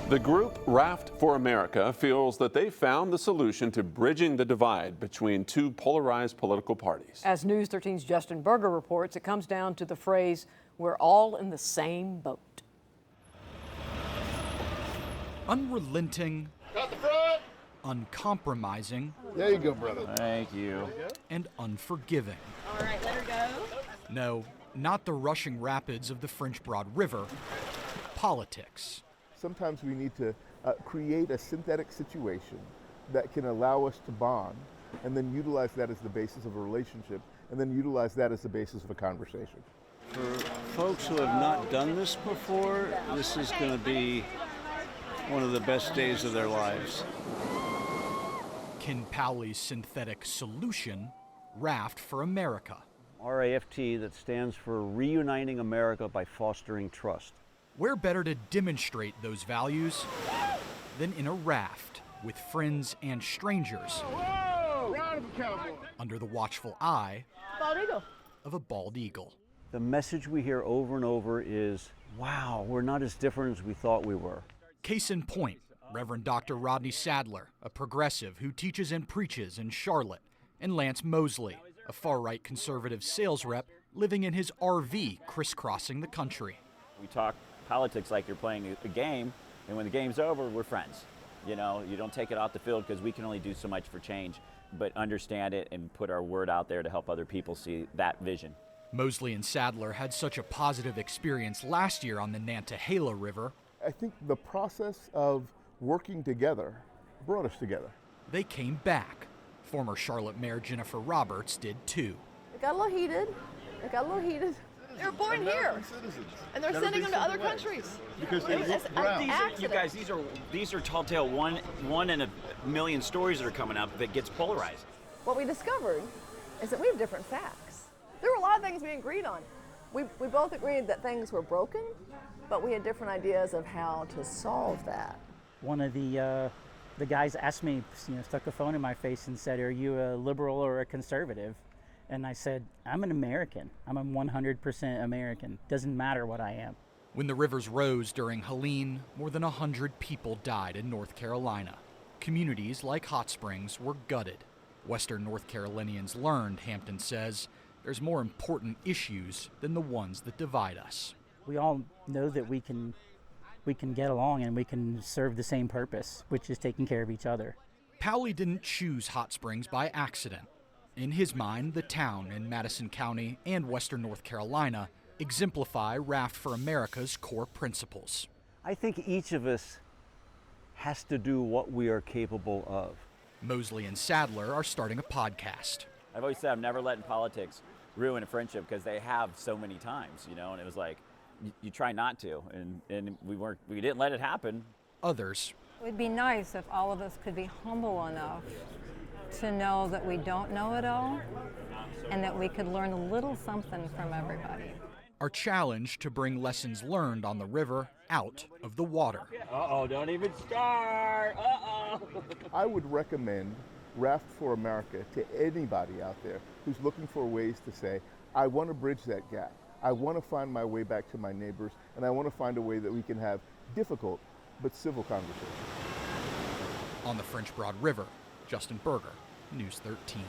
The group Raft for America feels that they found the solution to bridging the divide between two polarized political parties. As News 13's Justin Berger reports, it comes down to the phrase, "We're all in the same boat." Unrelenting, uncompromising, there you go, brother. Thank you. And unforgiving. All right, let her go. No, not the rushing rapids of the French Broad River. Politics. Sometimes we need to create a synthetic situation that can allow us to bond and then utilize that as the basis of a relationship and then utilize that as the basis of a conversation. For folks who have not done this before, this is going to be one of the best days of their lives. Ken Powley's synthetic solution, Raft for America. RAFT, that stands for Reuniting America by Fostering Trust. Where better to demonstrate those values than in a raft with friends and strangers under the watchful eye of a bald eagle. The message we hear over and over is, wow, we're not as different as we thought we were. Case in point, Reverend Dr. Rodney Sadler, a progressive who teaches and preaches in Charlotte, and Lance Mosley, a far-right conservative sales rep living in his RV crisscrossing the country. We talk politics like you're playing a game, and when the game's over, we're friends. You know, you don't take it off the field because we can only do so much for change, but understand it and put our word out there to help other people see that vision. Mosley and Sadler had such a positive experience last year on the Nantahala River. I think the process of working together brought us together. They came back. Former Charlotte Mayor Jennifer Roberts did too. It got a little heated. They were born here, and they're sending them to other countries. Because they look brown. You guys, these are tall tale one in a million stories that are coming up that gets polarized. What we discovered is that we have different facts. There were a lot of things we agreed on. We both agreed that things were broken, but we had different ideas of how to solve that. One of the guys asked me, stuck a phone in my face and said, "Are you a liberal or a conservative?" And I said, "I'm an American. I'm a 100% American. Doesn't matter what I am." When the rivers rose during Helene, more than 100 people died in North Carolina. Communities like Hot Springs were gutted. Western North Carolinians learned, Hampton says, there's more important issues than the ones that divide us. We all know that we can get along and we can serve the same purpose, which is taking care of each other. Powley didn't choose Hot Springs by accident. In his mind, the town in Madison County and Western North Carolina exemplify Raft for America's core principles. I think each of us has to do what we are capable of. Mosley and Sadler are starting a podcast. I've always said I'm never letting politics ruin a friendship because they have so many times, and it was like, you try not to, and we didn't let it happen. Others. It would be nice if all of us could be humble enough to know that we don't know it all and that we could learn a little something from everybody. Are challenged to bring lessons learned on the river out of the water. Uh-oh, don't even start. Uh-oh. I would recommend Raft for America to anybody out there who's looking for ways to say, I want to bridge that gap. I want to find my way back to my neighbors, and I want to find a way that we can have difficult but civil conversations. On the French Broad River, Justin Berger, News 13.